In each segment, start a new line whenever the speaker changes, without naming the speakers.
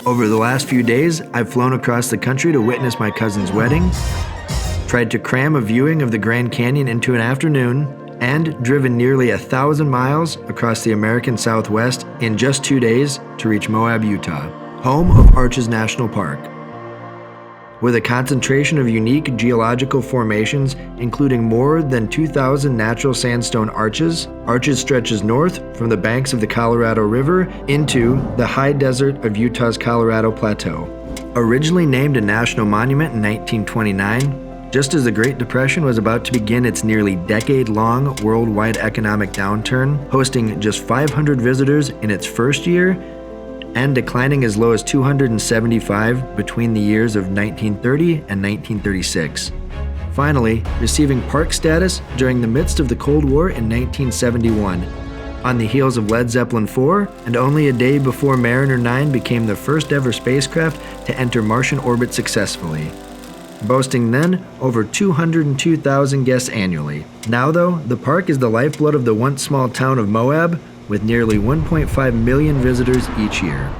Over the last few days, I've flown across the country to witness my cousin's wedding, tried to cram a viewing of the Grand Canyon into an afternoon, and driven nearly 1,000 miles across the American Southwest in just 2 days to reach Moab, Utah, home of Arches National Park. With a concentration of unique geological formations, including more than 2,000 natural sandstone arches, Arches stretches north from the banks of the Colorado River into the high desert of Utah's Colorado Plateau. Originally named a national monument in 1929, just as the Great Depression was about to begin its nearly decade-long worldwide economic downturn, hosting just 500 visitors in its first year, and declining as low as 275 between the years of 1930 and 1936. Finally, receiving park status during the midst of the Cold War in 1971, on the heels of Led Zeppelin IV, and only a day before Mariner 9 became the first ever spacecraft to enter Martian orbit successfully, boasting then over 202,000 guests annually. Now though, the park is the lifeblood of the once small town of Moab, with nearly 1.5 million visitors each year.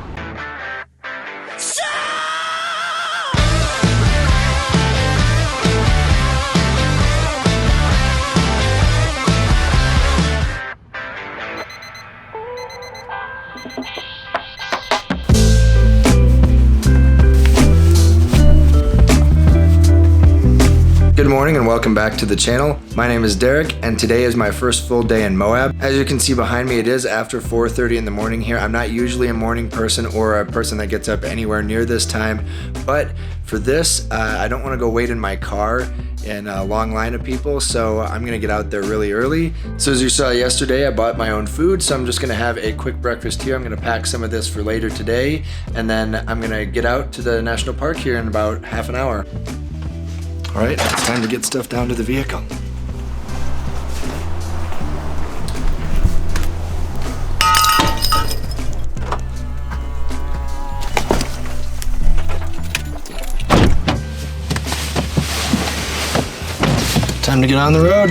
Good morning and welcome back to the channel. My name is Derek and today is my first full day in Moab. As you can see behind me, it is after 4:30 in the morning here. I'm not usually a morning person or a person that gets up anywhere near this time, but for this, I don't want to go wait in my car in a long line of people, so I'm gonna get out there really early. So as you saw yesterday, I bought my own food, so I'm just gonna have a quick breakfast here. I'm gonna pack some of this for later today, and then I'm gonna get out to the national park here in about half an hour. All right, it's time to get stuff down to the vehicle. Time to get on the road.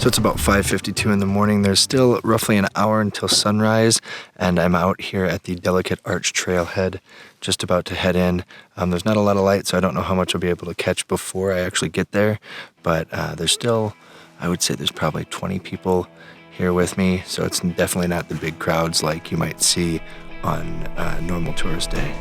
So it's about 5:52 in the morning. There's still roughly an hour until sunrise, and I'm out here at the Delicate Arch Trailhead, just about to head in. There's not a lot of light, so I don't know how much I'll be able to catch before I actually get there, but there's still, I would say there's probably 20 people here with me, so it's definitely not the big crowds like you might see on a normal tourist day.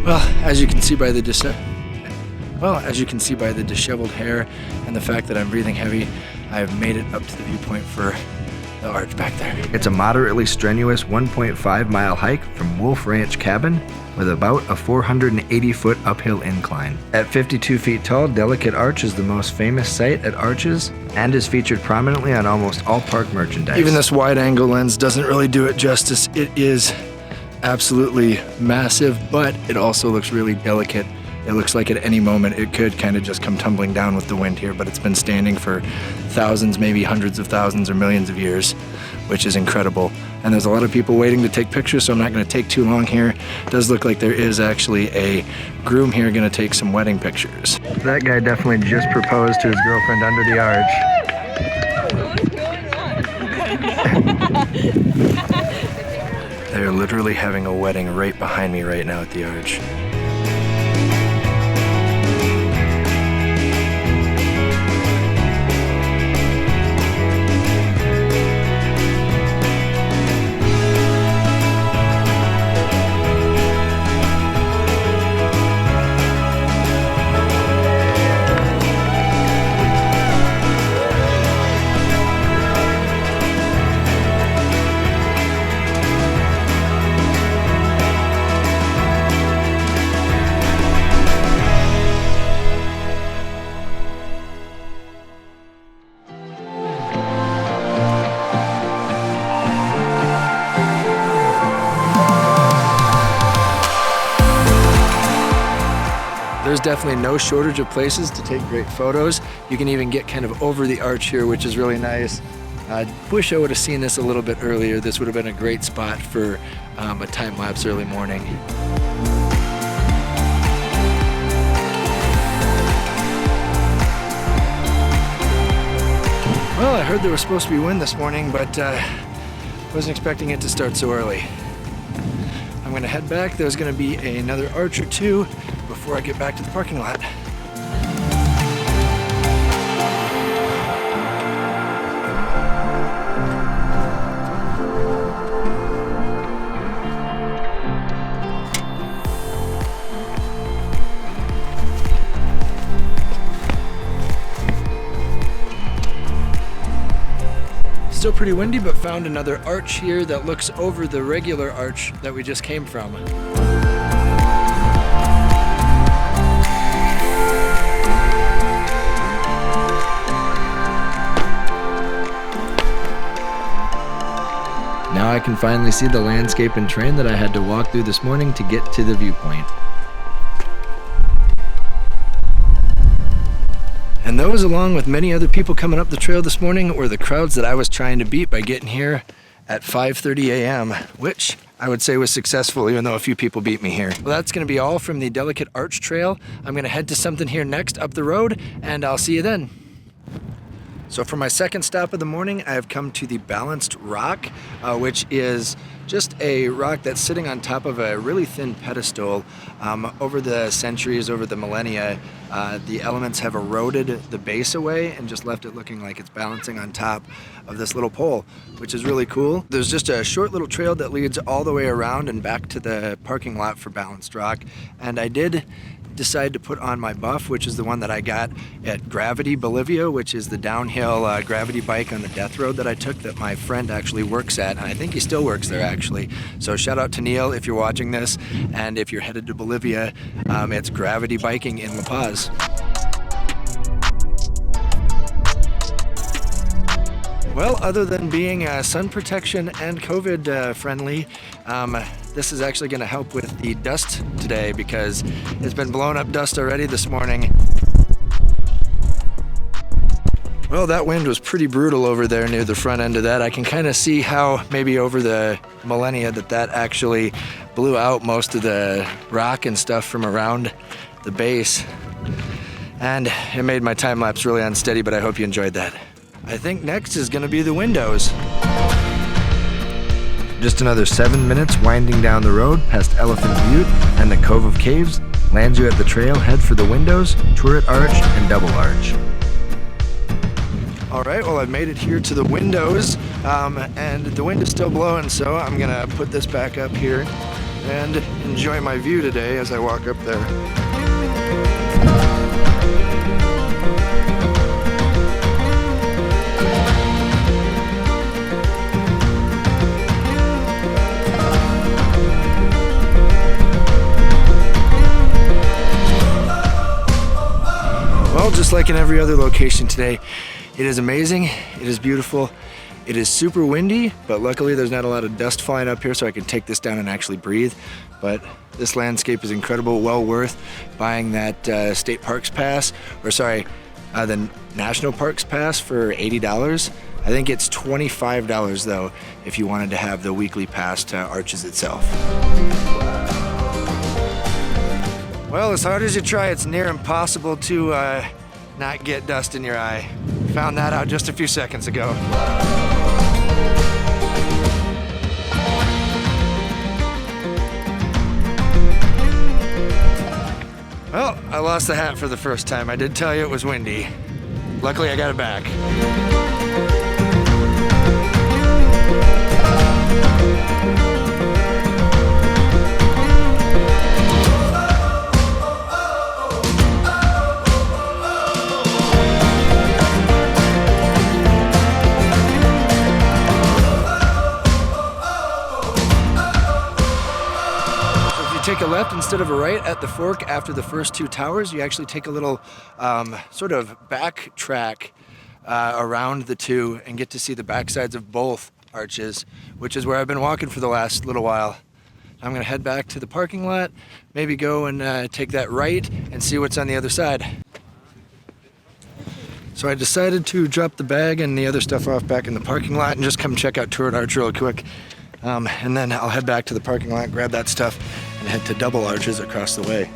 Well, as you can see by the disheveled hair and the fact that I'm breathing heavy, I've made it up to the viewpoint for the arch back there. It's a moderately strenuous 1.5-mile hike from Wolf Ranch Cabin with about a 480-foot uphill incline. At 52 feet tall, Delicate Arch is the most famous site at Arches and is featured prominently on almost all park merchandise. Even this wide-angle lens doesn't really do it justice. It is absolutely massive, but it also looks really delicate. It looks like at any moment it could kind of just come tumbling down with the wind here, but it's been standing for thousands, maybe hundreds of thousands or millions of years, which is incredible. And there's a lot of people waiting to take pictures, so I'm not going to take too long here. It does look like there is actually a groom here going to take some wedding pictures. That guy definitely just proposed to his girlfriend under the arch. They're literally having a wedding right behind me right now at the arch. There's definitely no shortage of places to take great photos. You can even get kind of over the arch here, which is really nice. I wish I would have seen this a little bit earlier. This would have been a great spot for a time-lapse early morning. Well, I heard there was supposed to be wind this morning, but wasn't expecting it to start so early. I'm gonna head back. There's gonna be another arch or two before I get back to the parking lot. Still pretty windy, but found another arch here that looks over the regular arch that we just came from. Now I can finally see the landscape and terrain that I had to walk through this morning to get to the viewpoint. And those, along with many other people coming up the trail this morning, were the crowds that I was trying to beat by getting here at 5:30 a.m., which I would say was successful, even though a few people beat me here. Well, that's gonna be all from the Delicate Arch Trail. I'm gonna head to something here next up the road, and I'll see you then. So for my second stop of the morning, I have come to the Balanced Rock, which is just a rock that's sitting on top of a really thin pedestal. Over the centuries, over the millennia, the elements have eroded the base away and just left it looking like it's balancing on top of this little pole, which is really cool. There's just a short little trail that leads all the way around and back to the parking lot for Balanced Rock. And I did decide to put on my buff, which is the one that I got at Gravity Bolivia, which is the downhill gravity bike on the death road that I took that my friend actually works at, and I think he still works there actually. So shout out to Neil if you're watching this, and if you're headed to Bolivia, it's Gravity Biking in La Paz. Well, other than being sun protection and COVID friendly, this is actually going to help with the dust today because it's been blowing up dust already this morning. Well, that wind was pretty brutal over there near the front end of that. I can kind of see how maybe over the millennia that actually blew out most of the rock and stuff from around the base. And it made my time lapse really unsteady, but I hope you enjoyed that. I think next is going to be the windows. Just another 7 minutes winding down the road past Elephant Butte and the Cove of Caves lands you at the trailhead for the windows, turret arch, and double arch. All right, well, I've made it here to the windows, and the wind is still blowing, so I'm gonna put this back up here and enjoy my view today as I walk up there. Well, just like in every other location today, it is amazing, it is beautiful, it is super windy, but luckily there's not a lot of dust flying up here so I can take this down and actually breathe. But this landscape is incredible, well worth buying that state parks pass, or sorry, the national parks pass for $80. I think it's $25 though if you wanted to have the weekly pass to Arches itself. Well, as hard as you try, it's near impossible to not get dust in your eye. Found that out just a few seconds ago. Well, I lost the hat for the first time. I did tell you it was windy. Luckily, I got it back. Take a left instead of a right at the fork after the first two towers. You actually take a little sort of back track around the two and get to see the backsides of both arches, which is where I've been walking for the last little while. I'm gonna head back to the parking lot, maybe go and take that right and see what's on the other side. So I decided to drop the bag and the other stuff off back in the parking lot and just come check out Turret Arch real quick. And then I'll head back to the parking lot, grab that stuff, and head to Double Arches across the way.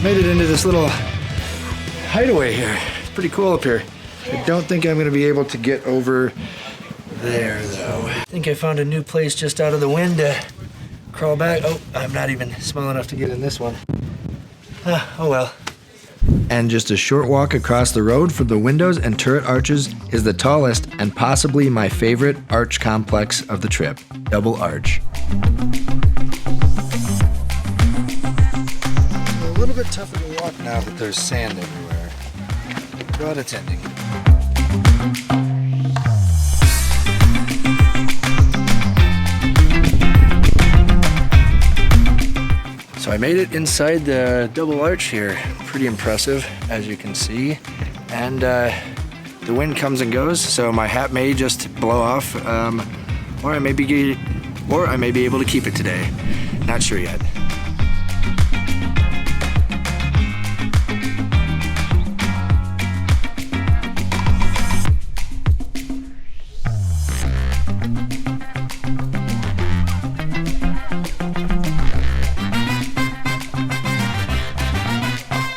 Made it into this little hideaway here. It's pretty cool up here. I don't think I'm gonna be able to get over there though. I think I found a new place just out of the wind to crawl back. Oh, I'm not even small enough to get in this one. Oh well. And just a short walk across the road from the windows and turret arches is the tallest and possibly my favorite arch complex of the trip, Double Arch. A little bit tougher to walk now that there's sand everywhere, but it's ending. So I made it inside the Double Arch here. Pretty impressive, as you can see. And the wind comes and goes, so my hat may just blow off, or I may be able to keep it today. Not sure yet.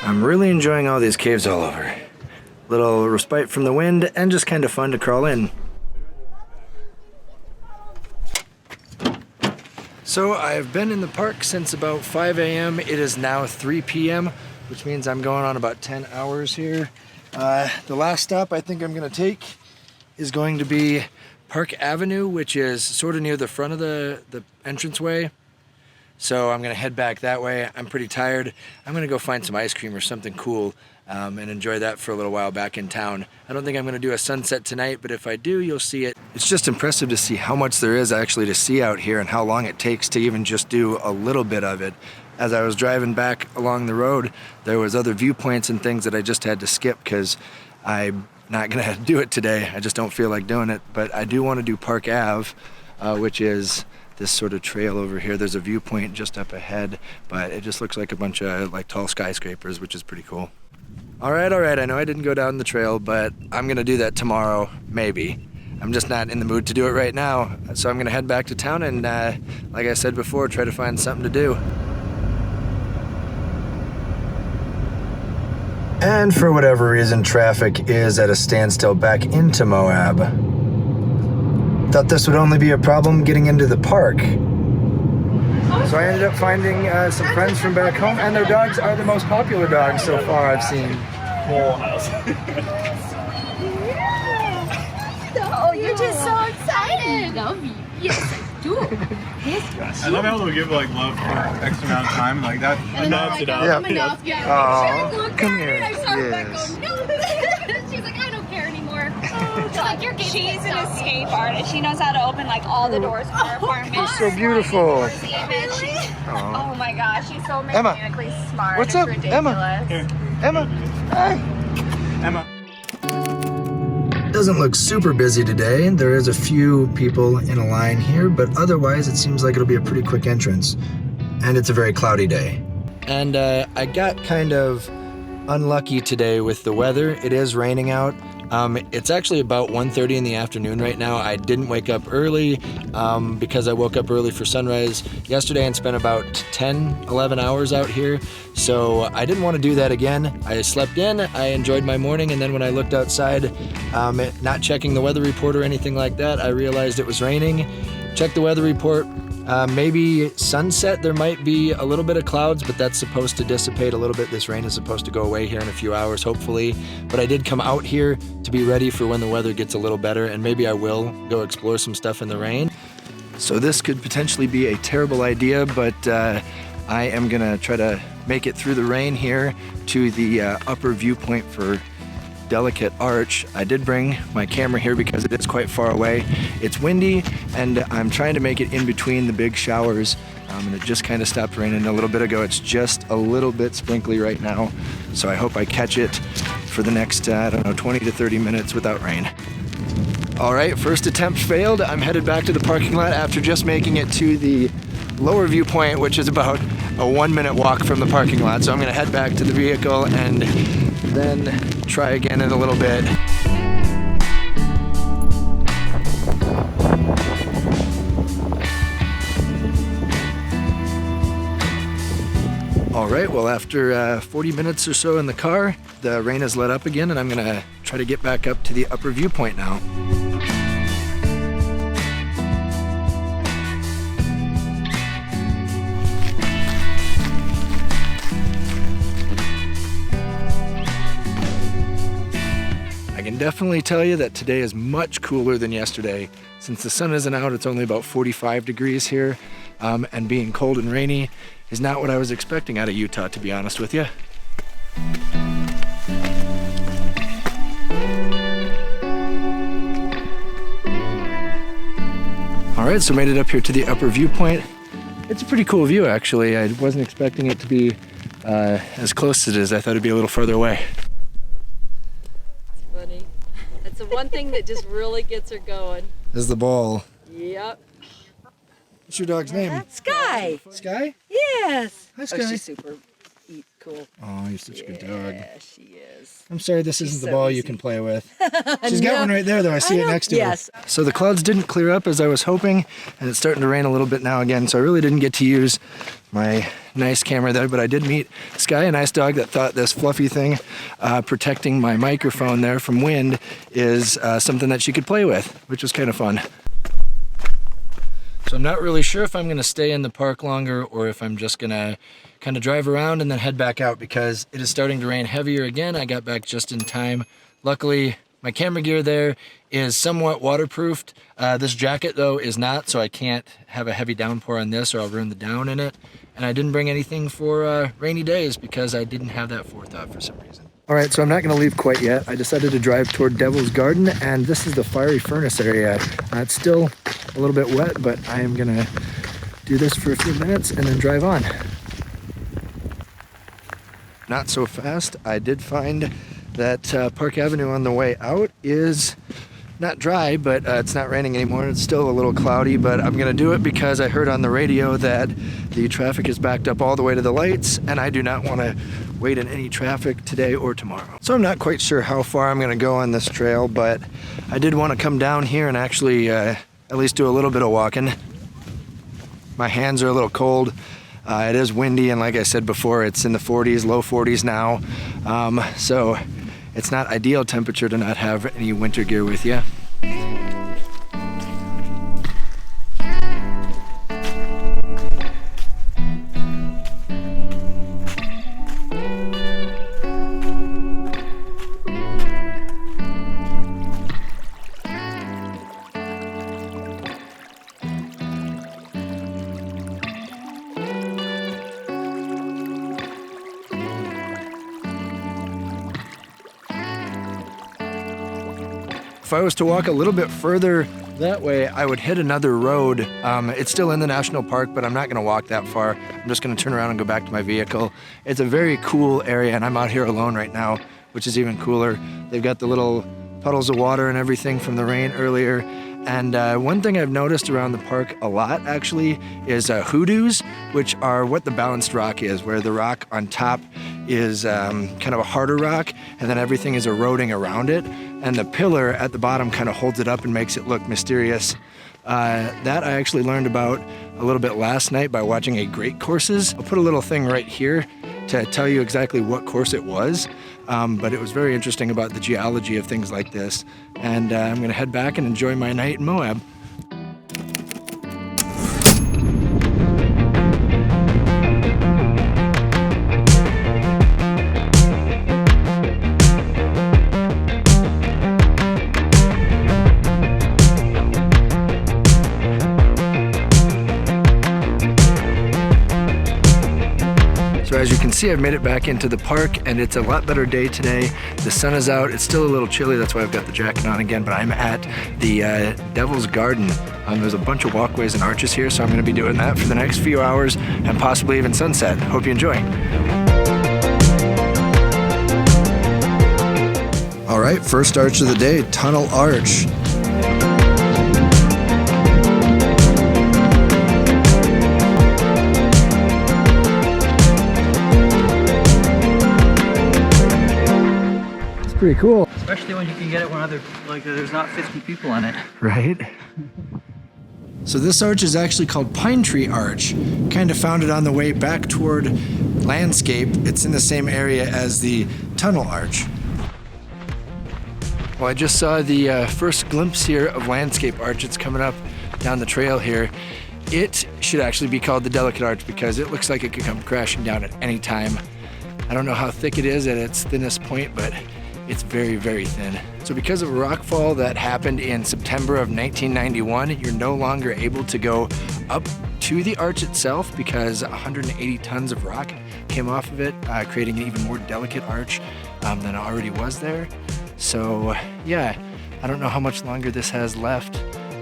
I'm really enjoying all these caves all over. Little respite from the wind and just kind of fun to crawl in. So I've been in the park since about 5 a.m. It is now 3 p.m., which means I'm going on about 10 hours here. The last stop I think I'm gonna take is going to be Park Avenue, which is sort of near the front of the entranceway. So I'm gonna head back that way. I'm pretty tired. I'm gonna go find some ice cream or something cool and enjoy that for a little while back in town. I don't think I'm gonna do a sunset tonight, but if I do, you'll see it. It's just impressive to see how much there is actually to see out here and how long it takes to even just do a little bit of it. As I was driving back along the road, there was other viewpoints and things that I just had to skip because I'm not gonna do it today. I just don't feel like doing it, but I do wanna do Park Ave, which is this sort of trail over here. There's a viewpoint just up ahead, but it just looks like a bunch of like tall skyscrapers, which is pretty cool. All right, I know I didn't go down the trail, but I'm gonna do that tomorrow, maybe. I'm just not in the mood to do it right now. So I'm gonna head back to town and like I said before, try to find something to do. And for whatever reason, traffic is at a standstill back into Moab. Thought this would only be a problem getting into the park. So I ended up finding some friends from back home, and their dogs are the most popular dogs so far I've seen.
Oh, you're just so excited. I love you. Yes, I do. Yes.
I love how they'll give like love for X amount of time, like that. Enough,
enough. Yeah.
Oh, come here.
I started
Yes.
like, no. She's like, I don't care anymore. She's like, you're getting
She's an escape artist. She knows how to open like all the doors for her apartment.
She's so beautiful.
Oh my gosh, she's so mechanically smart.
What's
it's
up,
ridiculous.
Emma? Here. Emma, hi.
Emma.
Doesn't look super busy today. There is a few people in a line here, but otherwise it seems like it'll be a pretty quick entrance. And it's a very cloudy day. And I got kind of unlucky today with the weather. It is raining out. It's actually about 1:30 in the afternoon right now. I didn't wake up early because I woke up early for sunrise yesterday and spent about 10-11 hours out here. So I didn't want to do that again. I slept in, I enjoyed my morning, and then when I looked outside, not checking the weather report or anything like that, I realized it was raining. Checked the weather report. Maybe sunset, there might be a little bit of clouds, but that's supposed to dissipate a little bit. This rain is supposed to go away here in a few hours, hopefully. But I did come out here to be ready for when the weather gets a little better, and maybe I will go explore some stuff in the rain. So this could potentially be a terrible idea, but I am gonna try to make it through the rain here to the upper viewpoint for delicate arch. I did bring my camera here because it is quite far away. It's windy, and I'm trying to make it in between the big showers. And it just kind of stopped raining a little bit ago. It's just a little bit sprinkly right now. So I hope I catch it for the next, 20 to 30 minutes without rain. All right, first attempt failed. I'm headed back to the parking lot after just making it to the lower viewpoint, which is about a 1-minute walk from the parking lot. So I'm gonna head back to the vehicle and then try again in a little bit. All right, well, after 40 minutes or so in the car, the rain has let up again, and I'm gonna try to get back up to the upper viewpoint now. I can definitely tell you that today is much cooler than yesterday. Since the sun isn't out, it's only about 45 degrees here, and being cold and rainy is not what I was expecting out of Utah, to be honest with you. All right, so made it up here to the upper viewpoint. It's a pretty cool view, actually. I wasn't expecting it to be as close as it is. I thought it'd be a little further away.
It's funny. That's the one thing that just really gets her going.
This is the ball.
Yep.
What's your dog's name?
Sky.
Sky?
Yes.
Hi, Sky.
Oh, she's super cool.
Oh, you're such a good dog.
Yeah, she is.
I'm sorry this isn't
She's
the
so
ball
easy.
you can play with. She's got one right there, though. I see it next to her.
Yes.
So the clouds didn't clear up as I was hoping, and it's starting to rain a little bit now again, so I really didn't get to use my nice camera there, but I did meet Sky, a nice dog that thought this fluffy thing protecting my microphone there from wind is something that she could play with, which was kind of fun. So I'm not really sure if I'm gonna stay in the park longer or if I'm just gonna kind of drive around and then head back out because it is starting to rain heavier again. I got back just in time. Luckily, my camera gear there is somewhat waterproofed. This jacket though is not, so I can't have a heavy downpour on this or I'll ruin the down in it. And I didn't bring anything for rainy days because I didn't have that forethought for some reason. All right, so I'm not gonna leave quite yet. I decided to drive toward Devil's Garden, and this is the fiery furnace area. It's still a little bit wet, but I am gonna do this for a few minutes and then drive on. Not so fast. I did find that Park Avenue on the way out is not dry, but it's not raining anymore. It's still a little cloudy, but I'm gonna do it because I heard on the radio that the traffic is backed up all the way to the lights, and I do not wanna wait in any traffic today or tomorrow. So I'm not quite sure how far I'm gonna go on this trail, but I did wanna come down here and actually at least do a little bit of walking. My hands are a little cold. It is windy, and like I said before, it's in the 40s, low 40s now. So it's not ideal temperature to not have any winter gear with you. If I was to walk a little bit further that way, I would hit another road. It's still in the national park, but I'm not gonna walk that far. I'm just gonna turn around and go back to my vehicle. It's a very cool area, and I'm out here alone right now, which is even cooler. They've got the little puddles of water and everything from the rain earlier. And one thing I've noticed around the park a lot, actually, is hoodoos, which are what the balanced rock is, where the rock on top is kind of a harder rock, and then everything is eroding around it. And the pillar at the bottom kind of holds it up and makes it look mysterious. That I actually learned about a little bit last night by watching a Great Courses. I'll put a little thing right here to tell you exactly what course it was. But it was very interesting about the geology of things like this. And I'm gonna head back and enjoy my night in Moab. So as you can see, I've made it back into the park, and it's a lot better day today. The sun is out. It's still a little chilly. That's why I've got the jacket on again, but I'm at the Devil's Garden. There's a bunch of walkways and arches here, so I'm going to be doing that for the next few hours and possibly even sunset. Hope you enjoy. All right, first arch of the day, Tunnel Arch. It's pretty cool.
Especially when you can get it when there's not 50 people in it.
Right? So this arch is actually called Pine Tree Arch. Kind of found it on the way back toward landscape. It's in the same area as the Tunnel Arch. Well, I just saw the first glimpse here of Landscape Arch. It's coming up down the trail here. It should actually be called the Delicate Arch because it looks like it could come crashing down at any time. I don't know how thick it is at its thinnest point, but it's very, very thin. So because of a rockfall that happened in September of 1991, you're no longer able to go up to the arch itself because 180 tons of rock came off of it, creating an even more delicate arch than it already was there. So yeah, I don't know how much longer this has left.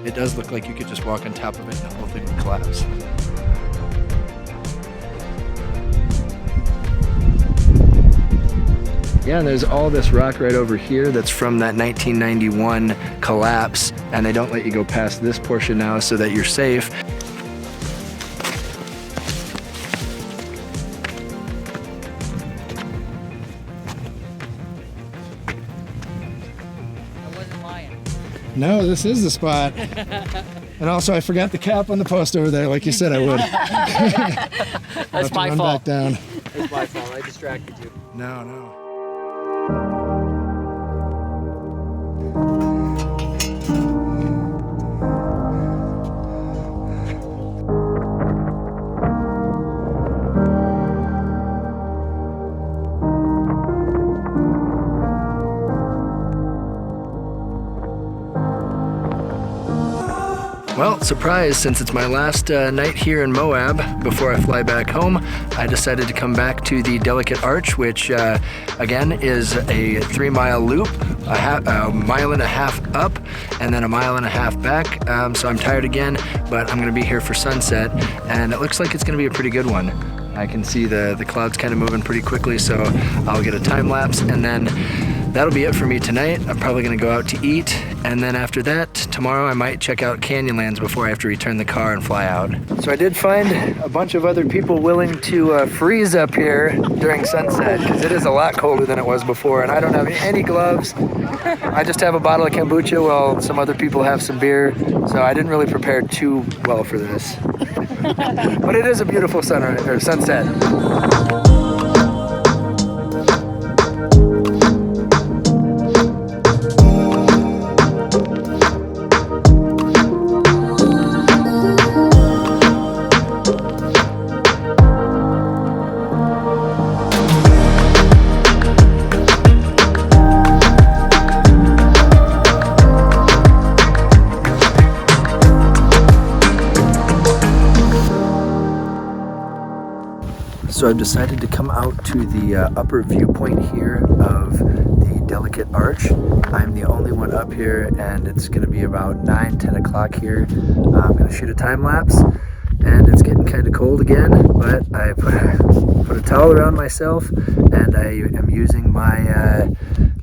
It does look like you could just walk on top of it and the whole thing would collapse. Yeah, and there's all this rock right over here that's from that 1991 collapse, and they don't let you go past this portion now so that you're safe. No, this is the spot. And also, I forgot the cap on the post over there, like you said I would.
That's my fault.
Back down.
That's my fault. I distracted you.
No, no. Well, surprise, since it's my last night here in Moab before I fly back home, I decided to come back to the Delicate Arch, which again is a 3-mile loop, a mile and a half up, and then a mile and a half back. So I'm tired again, but I'm gonna be here for sunset, and it looks like it's gonna be a pretty good one. I can see the clouds kind of moving pretty quickly, so I'll get a time lapse, and then that'll be it for me tonight. I'm probably gonna go out to eat, and then after that, tomorrow I might check out Canyonlands before I have to return the car and fly out. So I did find a bunch of other people willing to freeze up here during sunset, because it is a lot colder than it was before, and I don't have any gloves. I just have a bottle of kombucha while some other people have some beer, so I didn't really prepare too well for this. But it is a beautiful sunset. So I've decided to come out to the upper viewpoint here of the Delicate Arch. I'm the only one up here, and it's going to be about 9-10 o'clock here. I'm going to shoot a time lapse, and it's getting kind of cold again, but I put a towel around myself, and I am using my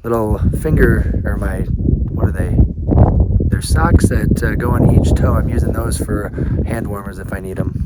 little finger, or my, what are they? They're socks that go on each toe. I'm using those for hand warmers if I need them.